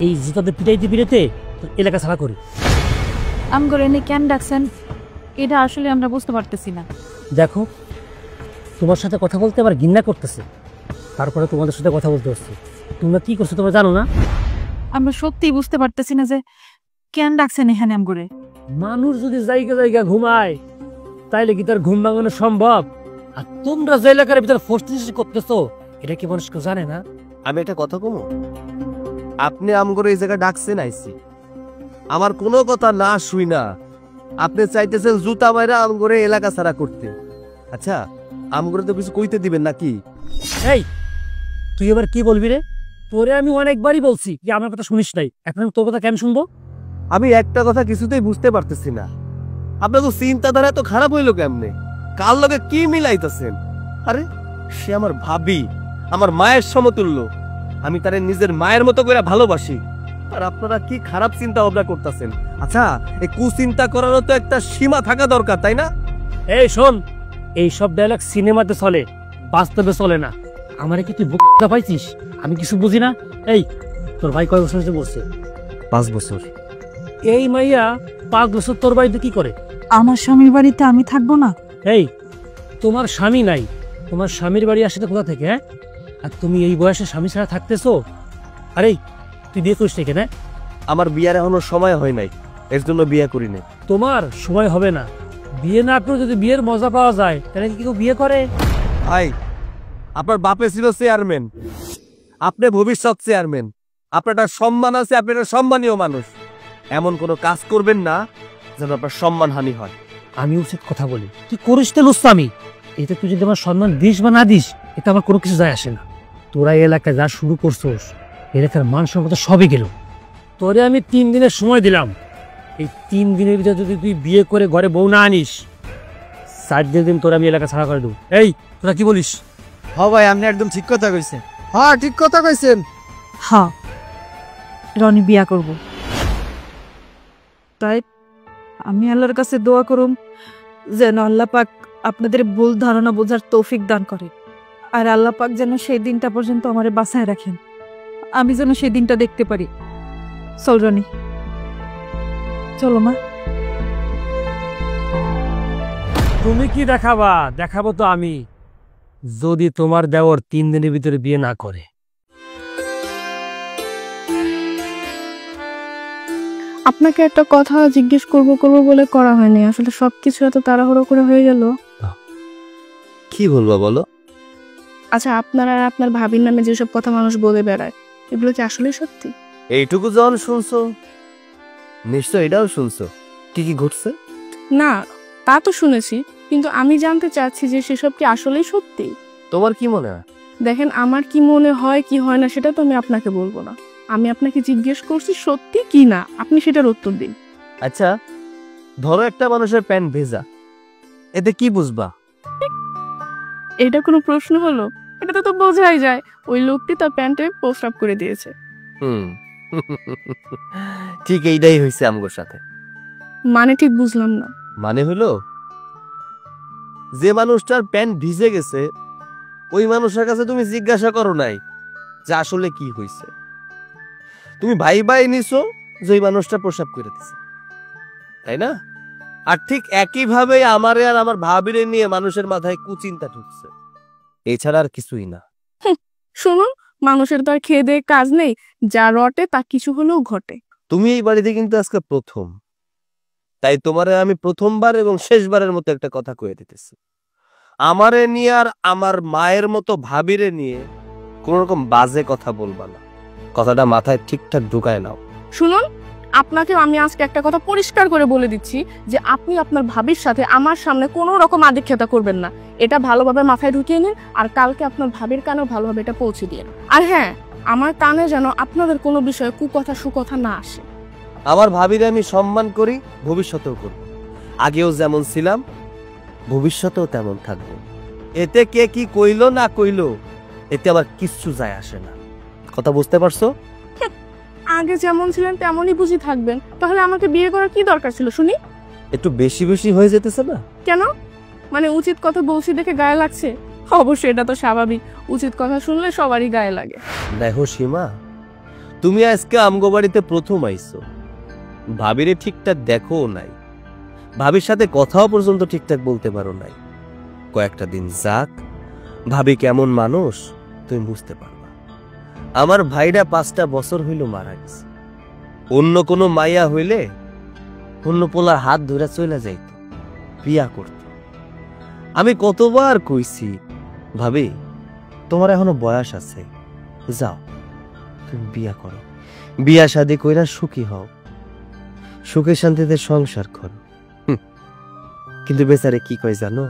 এই জুতাতে পিটাইতে পিটাইতে এলাকা ছাড়া করি। আমগরে এনে কেন ডাকছেন এটা আসলে আমরা বুঝতে পারতেছি না। দেখো, তোমার সাথে কথা বলতে আবার ঘৃণা করতেছে, তারপরে তোমাদের সাথে কথা বলতে হচ্ছে। তোমরা কি করছো তোমরা জানো না? আমরা সত্যিই বুঝতে পারতেছি না যে কেন ডাকছেন এখানে আমগরে। মানুষ যদি জায়গা জায়গা ঘুমায় তাইলে কি তার ঘুম ভাঙানো সম্ভব? আর তোমরা যে এলাকার ভিতরে ফোর্স করতেছো এটা কি মানুষ কেউ জানে না? আমি একটা কথা কমো, আপনি আমগরে এই জায়গা ডাকছেন আইছি, আমার কোনো কথা না শুই না আপনি চাইতেছেন জুতা মাইরা আমগরে এলাকা ছাড়া করতে। আচ্ছা, আমগরে তো কিছু কইতে দিবেন নাকি? এই তুই এবার কি বলবি রে? তোরে আমি অনেকবারই বলছি যে আমার কথা শুনিস নাই, এখন আমি তোর কথা কেন শুনবো? আমি একটা কথা কিছুতেই বুঝতে পারতেছি না, আপনার তো চিন্তাধারা এত খারাপ হইলো কেমনে? কার লগে কি মিলাইতেছেন? আরে সে আমার ভাবি, আমার মায়ের সমতুল্য, আমি তারে নিজের মায়ের মতো করে ভালোবাসি, আর আপনারা কি খারাপ চিন্তা ভাবনা করতেছেন? আচ্ছা, এই কুচিন্তা করারও তো একটা সীমা থাকা দরকার, তাই না? এই শোন, এই সব ডায়লগ সিনেমাতে চলে, বাস্তবে চলে না। আমারে কি তুই বোকা পাইছিস? আমি কিছু বুঝি না? এই তোর ভাই কয় বছর হয়েছে বলছে? 5 বছর। এই মাইয়া 5 বছর তোর বাড়িতে কি করে? আমার স্বামীর বাড়িতে আমি থাকবো না? এই তোমার স্বামী নাই, তোমার স্বামীর বাড়ি আসে কোথা থেকে? হ্যাঁ, আর তুমি এই বয়সে স্বামী ছাড়া থাকতেছো? আরে তুই বিয়ে করিস কেন? আমার বিয়ার এখনো সময় হয় নাই, এর জন্য বিয়ে করি নাই। তোমার সময় হবে না, বিয়ে না করে যদি বিয়ের মজা পাওয়া যায় তাহলে কি কেউ বিয়ে করে? ভাই, আপনার বাপে ছিল চেয়ারম্যান, আপনি ভবিষ্যৎ চেয়ারম্যান, আপনার একটা সম্মান আছে, আপনি একটা সম্মানীয় মানুষ। এমন কোনো কাজ করবেন না যেন আপনার সম্মান হানি হয়। আমি উচিত কথা বলি, তুই করিস তো লুচ্ছামি। এতে তুই যদি আমার সম্মান দিস বা না দিস এটা আমার কোনো কিছু যায় আসে না। তোরা এই এলাকায় যা শুরু করছোস, এলাকার মান সম্মান সবই গেল। তোরে আমি 3 দিনের সময় দিলাম, এই 3 দিনের ভিতরে যদি তুই বিয়ে করে ঘরে বউ না আনিস, 4 দিন তোরে আমি এলাকা ছাড়া করে দেবো। এই তোরা কি বলিস? হ্যাঁ ভাই, আপনি একদম ঠিক কথা কইছেন। হ্যাঁ, ঠিক কথা কইছেন। হ্যাঁ, রনি বিয়া করব। তাই আমি আল্লাহর কাছে দোয়া করুম যেন আল্লাহ পাক আপনাদের ভুল ধারণা বোঝার তৌফিক দান করে, আর আল্লাহ পাক যেন সেই দিনটা পর্যন্ত আমারে বাঁচায় রাখেন, আমি যেন সেই দিনটা দেখতে পারি। চল রনি, চলো মা। তুমি কি দেখাবা? দেখাবো তো আমি, যদি তোমার দেওর 3 দিনের ভিতরে বিয়ে না করে। আপনাকে একটা কথা জিজ্ঞেস করব বলে করা হয়নি, আসলে সবকিছু এত তাড়াহুড়ো করে হয়ে গেল। কি বলবো বলো? আচ্ছা, আপনার আর আপনার ভাবির নামে যেসব কথা মানুষ বলে বেড়ায়, এগুলো কি আসলে সত্যি? এইটুকু যখন শুনছো, নিশ্চয় এটাও শুনছো কি কি ঘটছে? না, তা তো শুনেছি, কিন্তু আমি জানতে চাচ্ছি যে সেসব কি আসলেই সত্যি। তোমার কি মনে হয়? দেখেন, আমার কি মনে হয় কি হয় না সেটা তো আমি আপনাকে বলবো না, আমি আপনাকে জিজ্ঞেস করছি সত্যি কি না, আপনি সেটার উত্তর দিন। আচ্ছা, ধরো একটা মানুষের প্যান্ট ভেজা, এতে কি বুঝবা? এটা কোনো প্রশ্ন হলো? এটা তো বোঝাই যায় ওই লোকটি তার প্যান্টে প্রস্রাব করে দিয়েছে। ঠিক এইটাই হয়েছে আমগোর সাথে। মানে ঠিক বুঝলাম না। মানে হলো, যে মানুষটার প্যান্ট ভিজে গেছে ওই মানুষের কাছে তুমি জিজ্ঞাসা করো নাই যে আসলে কি হয়েছে, তুমি ভাই নিছো যে ওই মানুষটা প্রস্রাব করে দিছে, তাই না? আর ঠিক একইভাবে আমারে আর আমার ভাবিরে নিয়ে মানুষের মাথায় কুচিন্তা ঢুকছে, এছাড়া আর কিছুই না। শুনুন, মানুষের তো আর খেয়ে দেয়ে কাজ নেই, যা রটে তা কিছু হলেও ঘটে। তুমি এই বাড়িতে কিন্তু আজকে প্রথম, তাই তোমারে আমি প্রথমবার এবং শেষবারের মতো একটা কথা কয়ে দিতেছি, আমারে নিয়ে আর আমার মায়ের মতো ভাবিরে নিয়ে কোন রকম বাজে কথা বলবা না, কথাটা মাথায় ঠিকঠাক ঢুকায় নাও। শুনুন, আপনাকে আমি আজকে একটা কথা পরিষ্কার করে বলে দিচ্ছি যে আপনি আপনার ভাবির সাথে আমার সামনে কোনো রকম আদিক্ষেতা করবেন না, এটা ভালোভাবে মাথায় ঢুকিয়ে নিন, আর কালকে আপনার ভাবির কানেও ভালোভাবে এটা পৌঁছে দিয়ে। আর হ্যাঁ, আমার কানে যেন আপনাদের কোনো বিষয়ে কুকথা সুকথা না আসে। আমার ভাবিরে আমি সম্মান করি, ভবিষ্যতেও করব, আগেও যেমন ছিলাম ভবিষ্যতেও তেমন থাকবো। এতে কে কি কইলো না কইলো এতে আবার কিচ্ছু যায় আসে না, কথা বুঝতে পারছো? আগে যেমন ছিলেন তেমনই বুঝি থাকবেন, তাহলে আমাকে বিয়ে করার কি দরকার ছিল শুনি? একটু বেশি বেশি হয়ে যেতেছে না? কেন? মানে উচিত কথা বলছি দেখে গায়ে লাগছে? অবশ্যই, এটা তো স্বাভাবিক, উচিত কথা শুনলে সবারই গায়ে লাগে। দেখো সীমা, তুমি আজকে আমগো বাড়িতে প্রথম আইছো, ভাবিরে ঠিকঠাক দেখো নাই, ভাবির সাথে কথাও পর্যন্ত ঠিকঠাক বলতে পারো নাই। কয়েকটা দিন যাক, ভাবি কেমন মানুষ তুমি বুঝতে পারবা। আমার ভাইরা 5টা বছর হইল মারা গেছে। অন্য কোনো মাইয়া হইলে অন্য পোলার হাত ধরে চলে যাইত, বিয়া করত। আমি কতবার কইছি, ভাবি তোমার এখনো বয়স আছে, যাও তুমি বিয়া করো, বিয়া শাদি কইরা সুখী হও, সুখে শান্তিতে সংসার করো। কিন্তু বেচারে কি কয় জানো,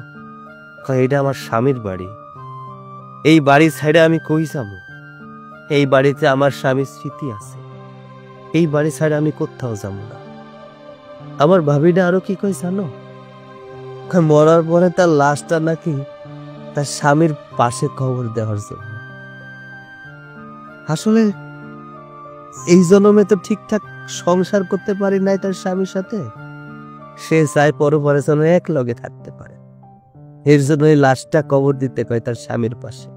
কয় এটা আমার স্বামীর বাড়ি, এই বাড়ি ছাইড়ে আমি কই যাবো? এই বাড়িতে আমার স্বামীর স্মৃতি আছে, এই বাড়ি ছাড়া আমি কোথাও যাবো না। আমার ভাবিটা আরো কি কই জানো, কয় মরার পরে তার লাশটা নাকি তার স্বামীর পাশে কবর দেওয়ার জন্য। আসলে এই জন্মে তো ঠিকঠাক সংসার করতে পারি নাই তার স্বামীর সাথে, সে চায় পরে যেন এক লগে থাকতে পারে, এর জন্য এই লাশটা কবর দিতে কয় তার স্বামীর পাশে।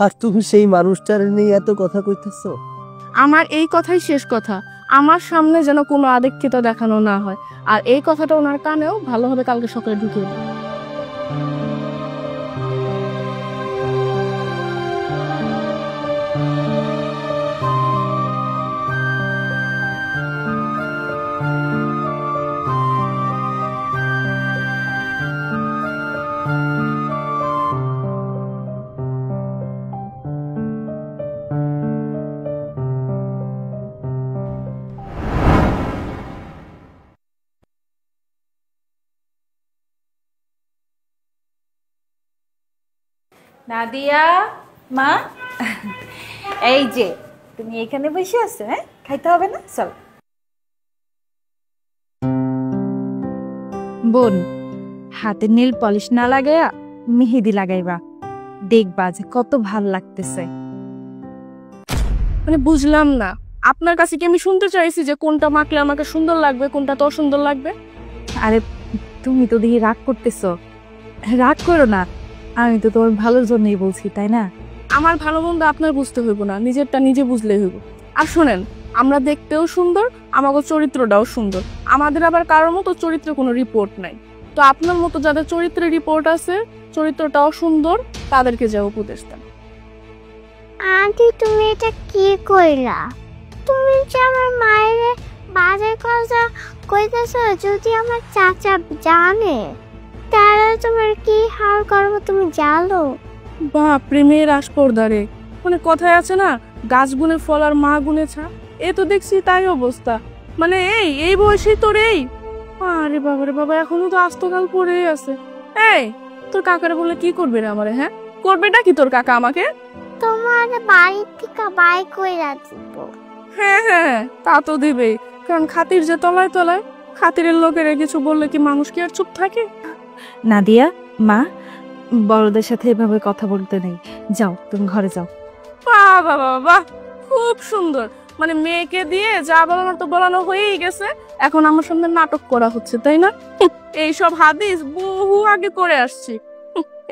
আর তুমি সেই মানুষটার নিয়ে এত কথা কইতেছো। আমার এই কথাই শেষ কথা, আমার সামনে যেন কোনো আদিক্ষেতা দেখানো না হয়। আর এই কথাটা ওনার কানেও ভালোভাবে কালকে সকালে ঢুকিয়ে দিই। নাদিয়া মা, এই যে তুমি এখানে বসে আছো, হ্যাঁ খাইতে হবে না? চল বোন, হাতে নীল পলিশ না লাগাইয়া মেহেদি লাগাইবা, দেখবা যে কত ভাল লাগতেছে। মানে বুঝলাম না, আপনার কাছে কি আমি শুনতে চাইছি যে কোনটা মাখলে আমাকে সুন্দর লাগবে, কোনটা তো সুন্দর লাগবে? আরে তুমি তো দেখি রাগ করতেছো। রাগ করো না, আমি তো তোমার ভালোর জন্যই বলছি, তাই না? আমার ভালো মন্দ আপনার বুঝতে হইব না, নিজেরটা নিজে বুঝলেই হইব। আর শোনেন, আমরা দেখতেও সুন্দর, আমাদের চরিত্রটাও সুন্দর, আমাদের আবার কারোর মতো চরিত্রে কোনো রিপোর্ট নাই। তো আপনার মতো যাদের চরিত্রে রিপোর্ট আছে, চরিত্রটাও সুন্দর, তাদেরকে যা উপদেশ দেন। আন্টি তুমি এটা কি কইলা? তুমি যে আমার মায়ের বাজে কথা কইতেছ, যদি আমার চাচা জানে তাহলে তোমার কি হাল করবো তুমি জানো? বাহ, প্রেমের আসপর্দারে, মানে কথায় আছে না, গাছ গুনে ফল আর মা গুনে ছা, এ তো দেখছি তাই অবস্থা। মানে এই বয়সেই তোর এই, আরে বাবা রে বাবা, এখনো তো আস্তকাল পড়ে আছে। এই তোর কাকারে বলে কি করবে রে আমারে? হ্যাঁ করবেটা কি তোর কাকা আমাকে? তোমার বাড়ি থেকে বাইক কইরা দিব। হ্যাঁ তা তো দিবেই, কারণ খাতির যে তলায় তলায়, খাতিরের লোকেরা কিছু বললে কি মানুষ কি আর চুপ থাকে? নাদিয়া মা, বড়দের সাথে এভাবে কথা বলতে নেই, যাও তুমি ঘরে যাও। বাহ বাহ বাহ, খুব সুন্দর। মানে মেয়েকে দিয়ে যা বলানোর তো বলানো হয়েই গেছে, এখন আমার সামনে নাটক করা হচ্ছে, তাই না? এইসব হাদিস বহু আগে করে আসছি,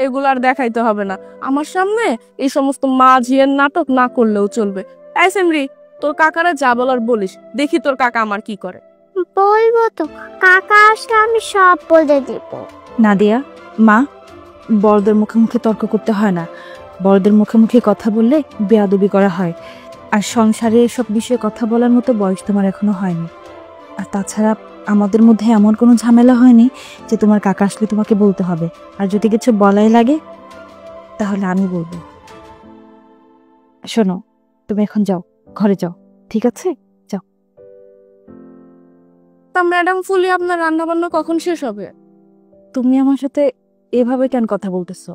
এগুলো আর দেখাইতে হবে না। আমার সামনে এই সমস্ত মা ঝিয়ের নাটক না করলেও চলবে। এই সেমরি, তোর কাকারা যা বলার বলিস, দেখি তোর কাকা আমার কি করে। বলবো তো, কাকা আসলে আমি সব বলে দিব। নাদিয়া মা, বড়দের মুখে মুখে তর্ক করতে হয় না, বড়দের মুখে মুখে কথা বললে বেয়াদবি করা হয়। আর সংসারে এসব বিষয়ে কথা বলার মতো বয়স তোমার এখনো হয়নি। আর তাছাড়া আমাদের মধ্যে এমন কোনো ঝামেলা হয়নি যে তোমার কাকা আসলে তোমাকে বলতে হবে। আর যদি কিছু বলাই লাগে তাহলে আমি বলবো। শোনো, তুমি এখন যাও, ঘরে যাও, ঠিক আছে? যাও। তা ম্যাডাম ফুলি, আপনার রান্না বান্না কখন শেষ হবে? তুমি আমার সাথে এভাবে কেন কথা বলতেছো?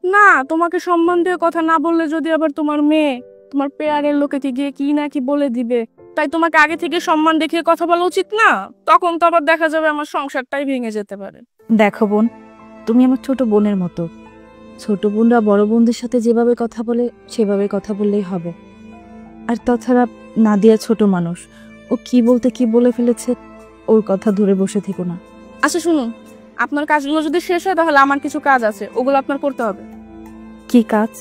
না, তোমাকে সম্মান দিয়ে কথা না বললে যদি আবার তোমার মেয়ে তোমার পেয়ারের লোকেকে গিয়ে কি না কি বলে দিবে, তাই তোমাকে আগে থেকে সম্মান দেখিয়ে কথা বলা উচিত না? তখন তো আবার দেখা যাবে আমার সংসারটাই ভেঙে যেতে পারে। দেখো বোন, তুমি আমার ছোট বোনের মতো, ছোট বোনরা বড় বোনদের সাথে যেভাবে কথা বলে সেভাবে কথা বললেই হবে। আর তাছাড়া নাদিয়া ছোট মানুষ, ও কি বলতে কি বলে ফেলেছে, ওর কথা ধরে বসে থেকো না। আচ্ছা শুনুন, আপনার কাজগুলো যদি শেষ হয় তাহলে আমার কিছু কাজ আছে, ওগুলো আপনার করতে হবে। কি কাজ?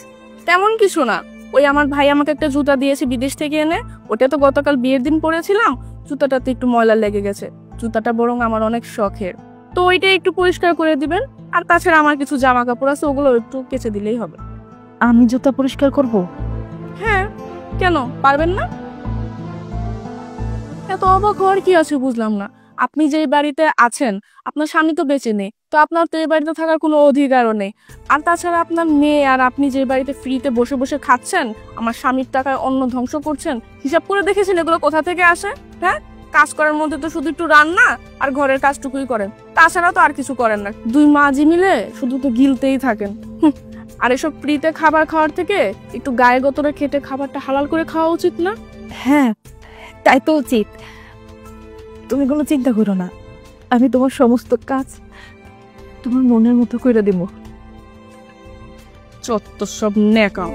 তেমন কিছু না, ওই আমার ভাই আমাকে একটা জুতা দিয়েছে বিদেশ থেকে এনে, ওটা তো গতকাল বিয়ের দিন পরেছিলাম, জুতাটাতে একটু ময়লা লেগে গেছে। জুতাটা বরং আমার অনেক শখের, তো ওইটা একটু পরিষ্কার করে দিবেন। আর তাছাড়া আমার কিছু জামা কাপড় আছে, ওগুলো একটু কেচে দিলেই হবে। আমি জুতা পরিষ্কার করব? হ্যাঁ, কেন পারবেন না? এত অবাক হওয়ার কি আছে বুঝলাম না। আপনি যে বাড়িতে আছেন, আপনার স্বামী তো বেঁচে নেই, তো আপনার তো এই বাড়িতে থাকার কোনো অধিকারও নেই। আর তাছাড়া আপনার মেয়ে আর আপনি যে বাড়িতে ফ্রিতে বসে বসে খাচ্ছেন, আমার স্বামীর টাকায় অন্ন ধ্বংস করছেন, হিসাব করে দেখেছেন এগুলো কোথা থেকে আসে? হ্যাঁ, কাজ করার মধ্যে তো শুধু একটু রান্না আর ঘরের কাজটুকুই করেন, তাছাড়া তো আর কিছু করেন না। দুই মাঝি মিলে শুধু তো গিলতেই থাকেন। আর এসব ফ্রিতে খাবার খাওয়ার থেকে একটু গায়ে গতরে খেটে খাবারটা হালাল করে খাওয়া উচিত না? হ্যাঁ, তাই তো উচিত। তুমি কোনো চিন্তা করো না, আমি তোমার সমস্ত কাজ তোমার মনের মতো করে দিব। চত্বর সব ন্যাকাম।